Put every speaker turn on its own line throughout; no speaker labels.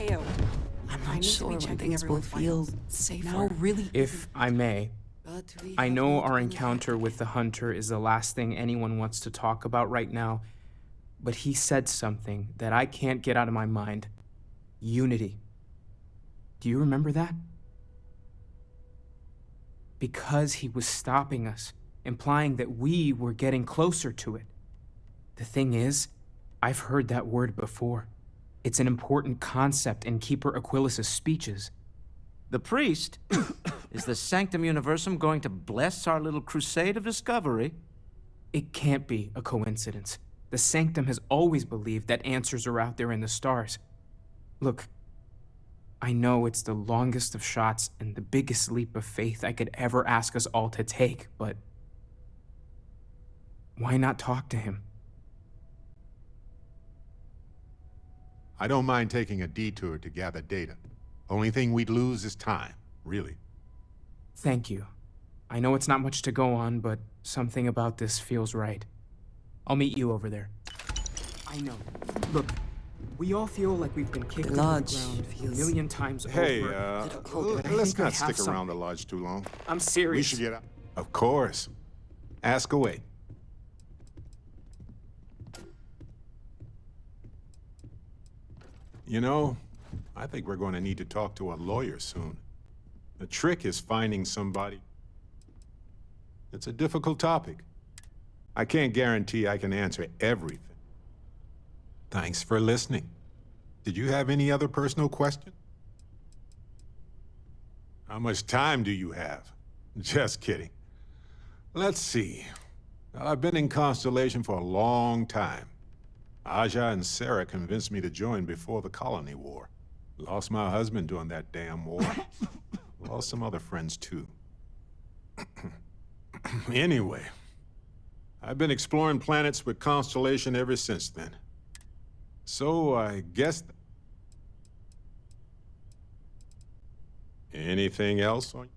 Teo,
I'm
I
not
need to
sure
be
when
checking
things will
everyone's
feel
vitals.
safer.
Now really
If I may,
but we
I
have
know
not
our
been
encounter with the hunter is the last thing anyone wants to talk about right now, but he said something that I can't get out of my mind. Unity. Do you remember that? Because he was stopping us, implying that we were getting closer to it. The thing is, I've heard that word before. It's an important concept in Keeper Aquilas's speeches.
The priest? Is the Sanctum Universum going to bless our little crusade of discovery?
It can't be a coincidence. The Sanctum has always believed that answers are out there in the stars. Look, I know it's the longest of shots and the biggest leap of faith I could ever ask us all to take, but why not talk to him?
I don't mind taking a detour to gather data. Only thing we'd lose is time, really.
Thank you. I know it's not much to go on, but something about this feels right. I'll meet you over there. I know. Look, we all feel like we've been kicked
The
into the
lodge
ground a
feels
million times
Hey,
over.
let's
think I
not
have
stick
some-
around the lodge too long.
I'm serious.
We should get out. Of course. Ask away. You know, I think we're going to need to talk to a lawyer soon. The trick is finding somebody. It's a difficult topic. I can't guarantee I can answer everything. Thanks for listening. Did you have any other personal questions? How much time do you have? Just kidding. Let's see. I've been in Constellation for a long time. Aja and Sarah convinced me to join before the Colony War. Lost my husband during that damn war. Lost some other friends, too. Anyway, I've been exploring planets with Constellation ever since then. So I guess... Anything else on...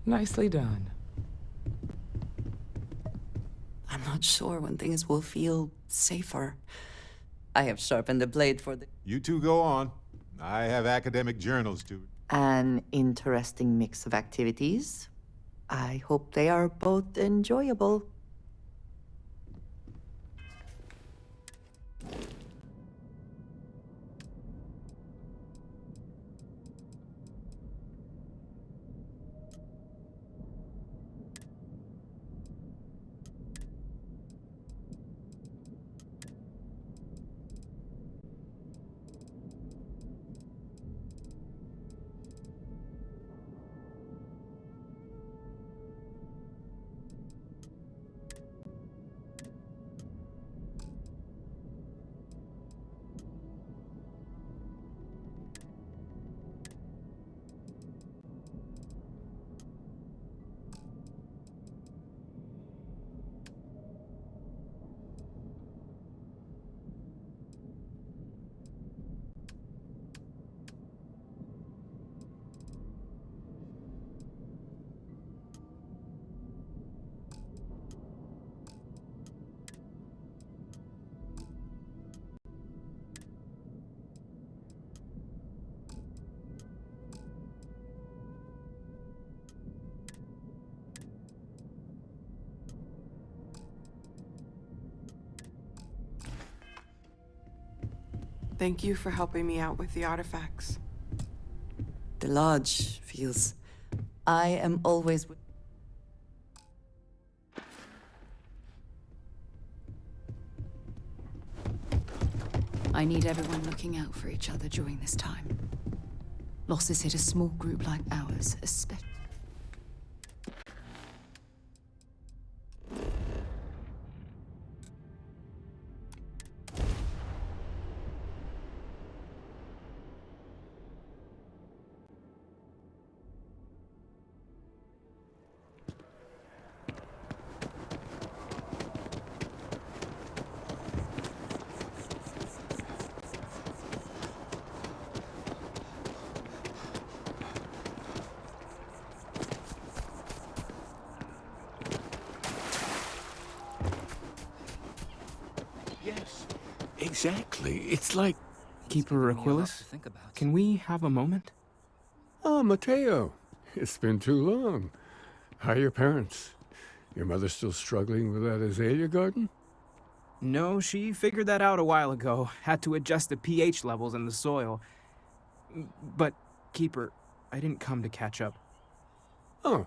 Nicely done.
I'm not sure when things will feel safer. I have sharpened the blade for the...
You two go on. I have academic journals to...
An interesting mix of activities. I hope they are both enjoyable.
Thank you for helping me out with the artifacts.
The lodge feels... I am always...
I need everyone looking out for each other during this time. Losses hit a small group like ours, especially.
exactly. It's like...
Keeper Aquilus, can we have a moment?
Ah, Mateo. It's been too long. How are your parents? Your mother still struggling with that azalea garden?
No, she figured that out a while ago. Had to adjust the pH levels in the soil. But, Keeper, I didn't come to catch up.
Oh,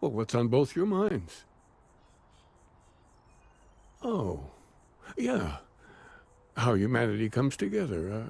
well, what's on both your minds? Oh, yeah. How humanity comes together.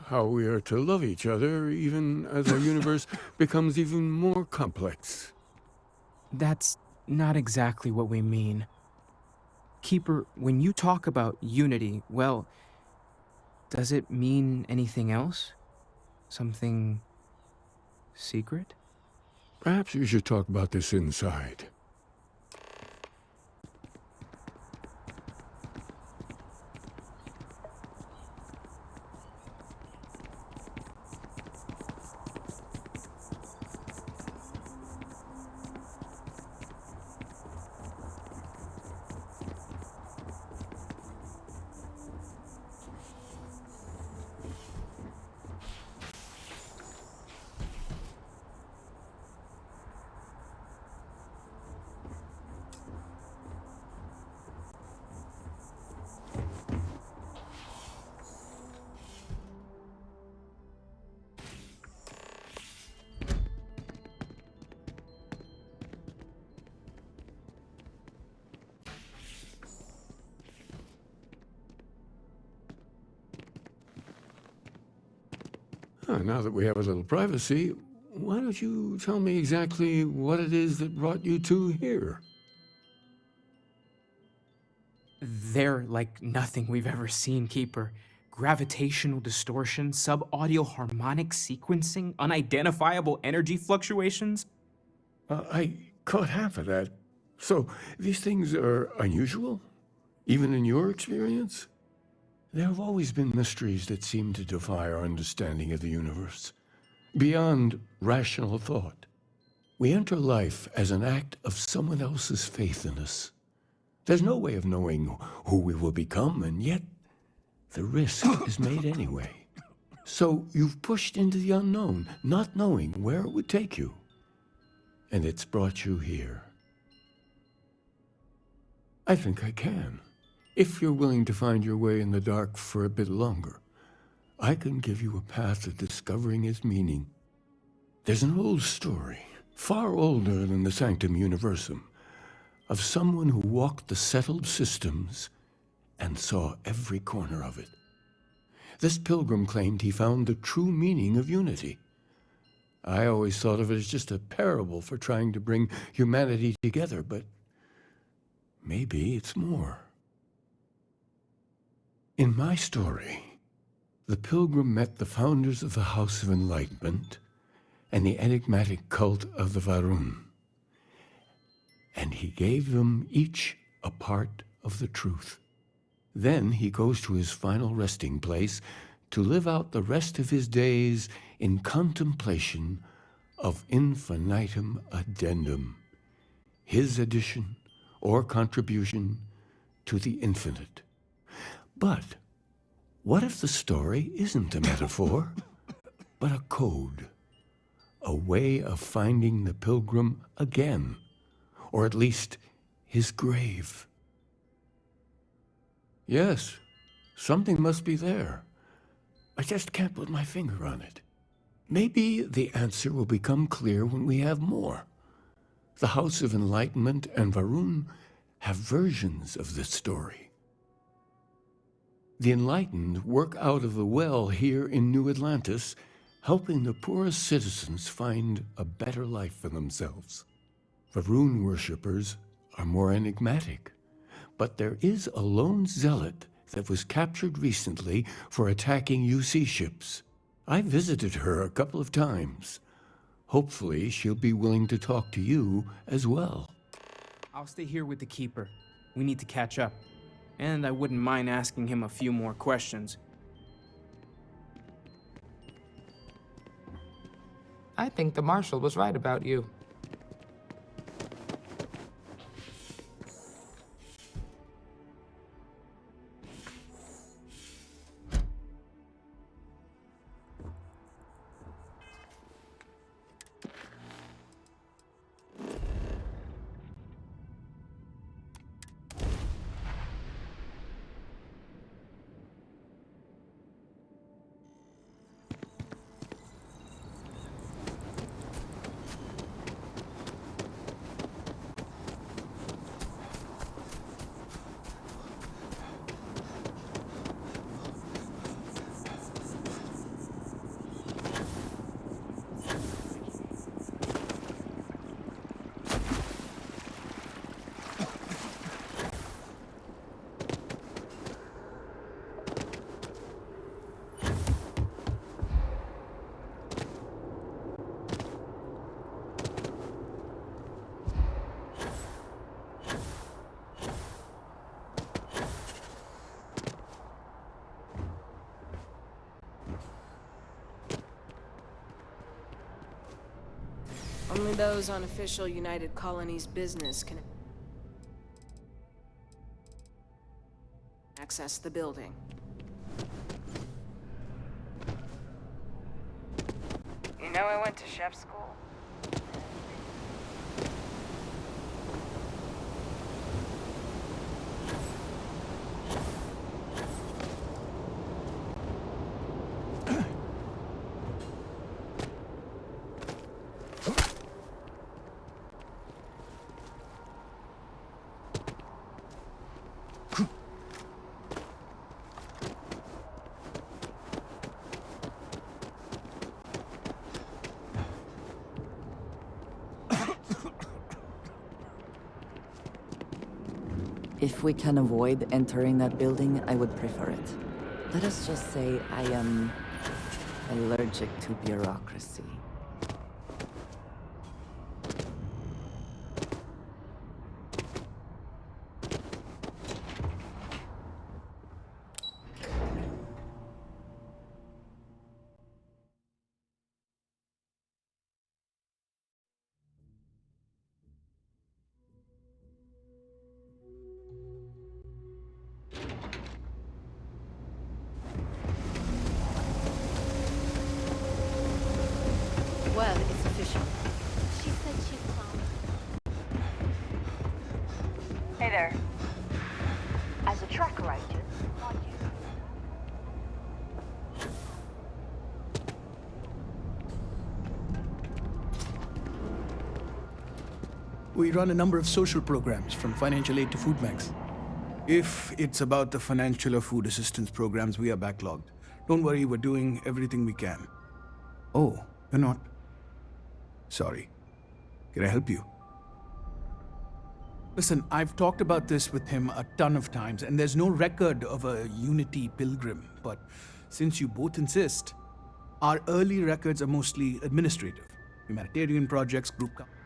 How we are to love each other even as our universe becomes even more complex.
That's not exactly what we mean. Keeper, when you talk about unity, well, does it mean anything else? Something secret?
Perhaps we should talk about this inside. Now that we have a little privacy, why don't you tell me exactly what it is that brought you two here?
They're like nothing we've ever seen, Keeper. Gravitational distortion, sub-audio harmonic sequencing, unidentifiable energy fluctuations.
I caught half of that. So, these things are unusual? Even in your experience? There have always been mysteries that seem to defy our understanding of the universe, beyond rational thought. We enter life as an act of someone else's faith in us. There's no way of knowing who we will become, and yet the risk is made anyway. So you've pushed into the unknown, not knowing where it would take you. And it's brought you here. I think I can. If you're willing to find your way in the dark for a bit longer, I can give you a path to discovering its meaning. There's an old story, far older than the Sanctum Universum, of someone who walked the settled systems and saw every corner of it. This pilgrim claimed he found the true meaning of unity. I always thought of it as just a parable for trying to bring humanity together, but maybe it's more. In my story, the pilgrim met the founders of the House of Enlightenment and the enigmatic cult of the Varun, and he gave them each a part of the truth. Then he goes to his final resting place to live out the rest of his days in contemplation of infinitum addendum, his addition or contribution to the infinite. But what if the story isn't a metaphor, but a code, a way of finding the pilgrim again, or at least his grave? Yes, something must be there. I just can't put my finger on it. Maybe the answer will become clear when we have more. The House of Enlightenment and Varun have versions of this story. The Enlightened work out of the well here in New Atlantis, helping the poorest citizens find a better life for themselves. Varun worshippers are more enigmatic, but there is a lone zealot that was captured recently for attacking UC ships. I visited her a couple of times. Hopefully, she'll be willing to talk to you as well.
I'll stay here with the Keeper. We need to catch up. And I wouldn't mind asking him a few more questions.
I think the Marshal was right about you.
Only those on official United Colonies business can access the building. You know, I went to chef school.
If we can avoid entering that building, I would prefer it. Let us just say I am allergic to bureaucracy.
Well, it's official.
She said she'd found.
Hey there. As a tracker agent,
We run a number of social programs, from financial aid to food banks. If it's about the financial or food assistance programs, we are backlogged. Don't worry, we're doing everything we can. Oh, you're not? Sorry. Can I help you? Listen, I've talked about this with him a ton of times, and there's no record of a Unity pilgrim. But since you both insist, our early records are mostly administrative. Humanitarian projects,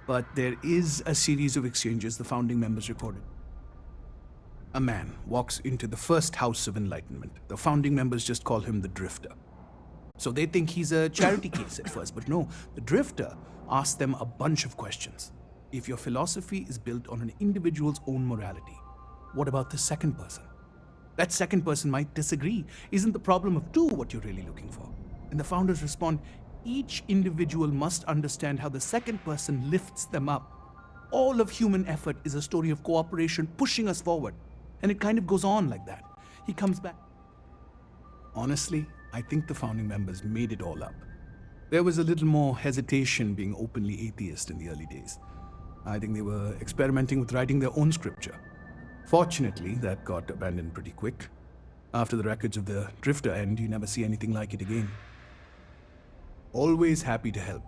but there is a series of exchanges the founding members recorded. A man walks into the first House of Enlightenment. The founding members just call him the Drifter. So they think he's a charity case at first, but no, the Drifter asks them a bunch of questions. If your philosophy is built on an individual's own morality, what about the second person? That second person might disagree. Isn't the problem of two what you're really looking for? And the founders respond, each individual must understand how the second person lifts them up. All of human effort is a story of cooperation pushing us forward. And it kind of goes on like that. He comes back. Honestly, I think the founding members made it all up. There was a little more hesitation being openly atheist in the early days. I think they were experimenting with writing their own scripture. Fortunately, that got abandoned pretty quick. After the records of the Drifter end, you never see anything like it again. Always happy to help.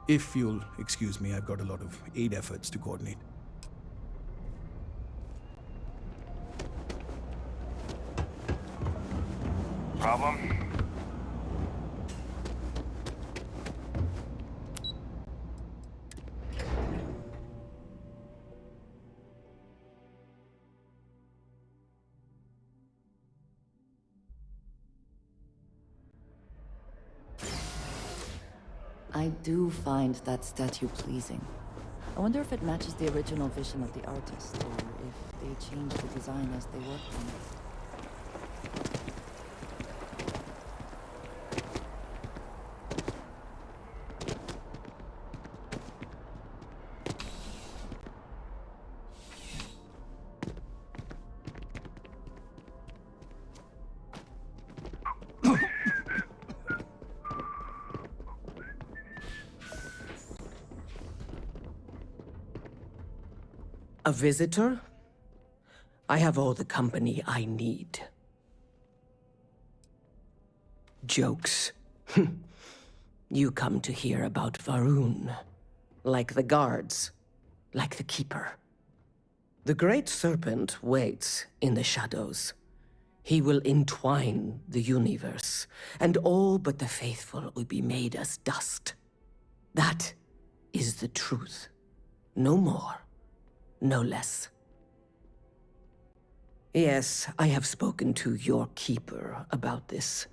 If you'll excuse me, I've got a lot of aid efforts to coordinate.
Problem?
I do find that statue pleasing. I wonder if it matches the original vision of the artist, or if they changed the design as they worked on it.
A visitor? I have all the company I need. Jokes. You come to hear about Varun. Like the guards. Like the Keeper. The Great Serpent waits in the shadows. He will entwine the universe, and all but the faithful will be made as dust. That is the truth. No more. No less. Yes, I have spoken to your Keeper about this.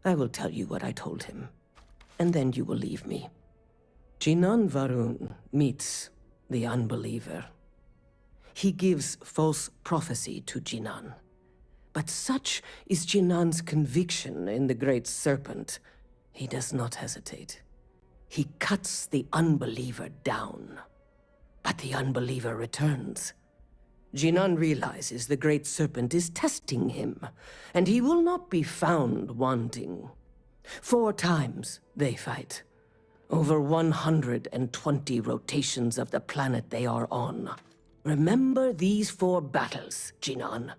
I will tell you what I told him, and then you will leave me. Jinan Varun meets the unbeliever. He gives false prophecy to Jinan. But such is Jinan's conviction in the Great Serpent, he does not hesitate. He cuts the unbeliever down. But the unbeliever returns. Jinan realizes the Great Serpent is testing him, and he will not be found wanting. 4 times they fight. Over 120 rotations of the planet they are on. Remember these 4 battles, Jinan,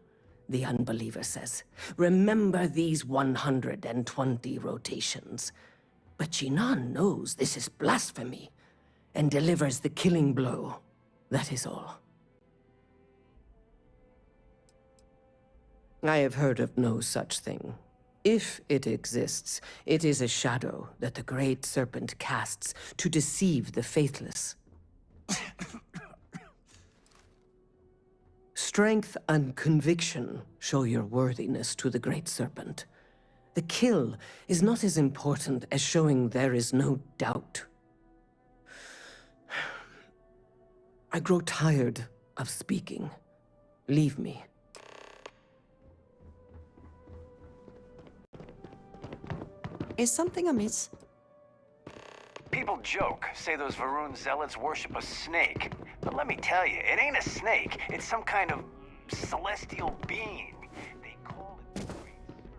the unbeliever says. Remember these 120 rotations. But Jinan knows this is blasphemy and delivers the killing blow. That is all. I have heard of no such thing. If it exists, it is a shadow that the Great Serpent casts to deceive the faithless. Strength and conviction show your worthiness to the Great Serpent. The kill is not as important as showing there is no doubt. I grow tired of speaking. Leave me.
Is something amiss?
People joke, say those Varun zealots worship a snake. But let me tell you, it ain't a snake. It's some kind of celestial being. They call it the Great Serpent.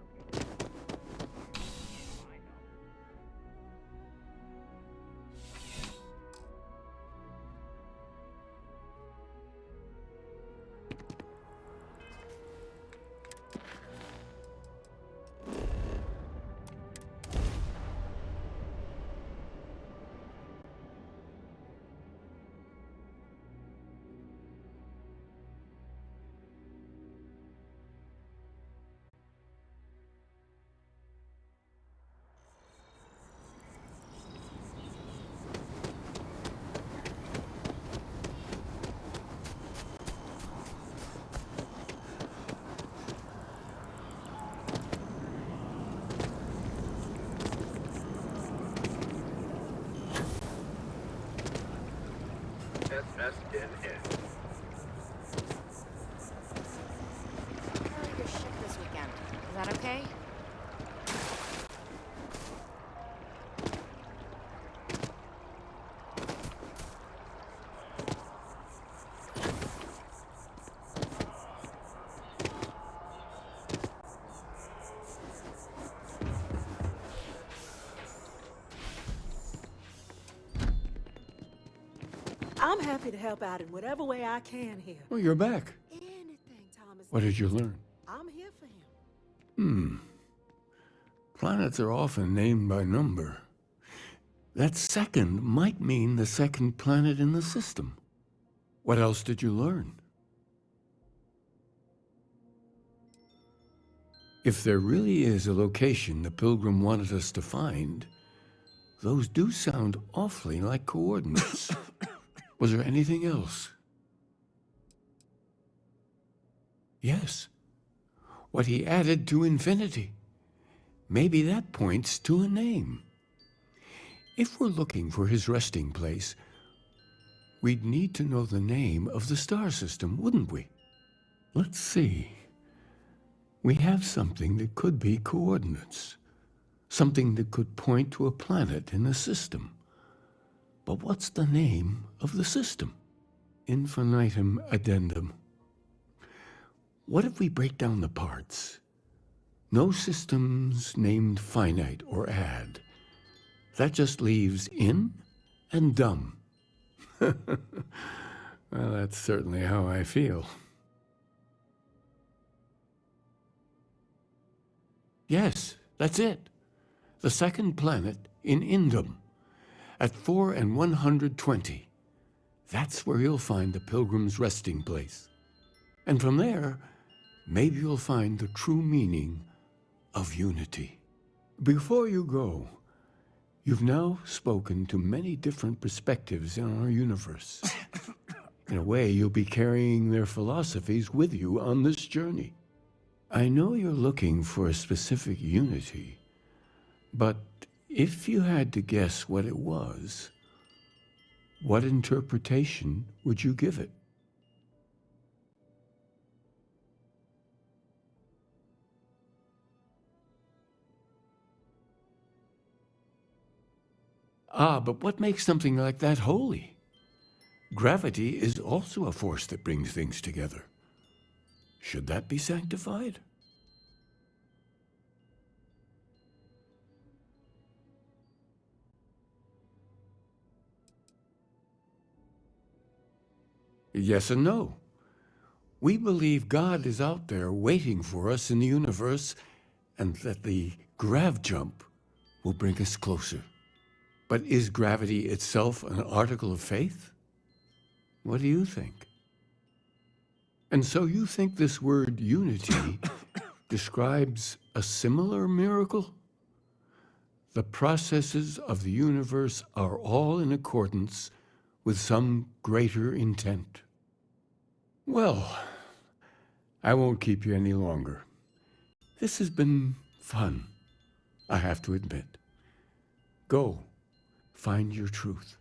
Your ship this weekend. Is that okay?
I'm happy to help out in whatever way I can here.
Well, you're back.
Anything Thomas.
What did you learn?
I'm here for him.
Planets are often named by number. That second might mean the second planet in the system. What else did you learn? If there really is a location the Pilgrim wanted us to find, those do sound awfully like coordinates. Was there anything else? Yes. What he added to infinity. Maybe that points to a name. If we're looking for his resting place, we'd need to know the name of the star system, wouldn't we? Let's see. We have something that could be coordinates. Something that could point to a planet in the system. But what's the name of the system? Infinitum addendum. What if we break down the parts? No systems named finite or add. That just leaves in and dumb. Well, that's certainly how I feel. Yes, that's it. The second planet in Indum. At 4 and 120. That's where you'll find the Pilgrim's resting place. And from there, maybe you'll find the true meaning of unity. Before you go, you've now spoken to many different perspectives in our universe. In a way, you'll be carrying their philosophies with you on this journey. I know you're looking for a specific unity, but if you had to guess what it was, what interpretation would you give it? Ah, but what makes something like that holy? Gravity is also a force that brings things together. Should that be sanctified? Yes and no. We believe God is out there waiting for us in the universe, and that the grav jump will bring us closer. But is gravity itself an article of faith? What do you think? And so you think this word unity describes a similar miracle? The processes of the universe are all in accordance with some greater intent. Well, I won't keep you any longer. This has been fun, I have to admit. Go, find your truth.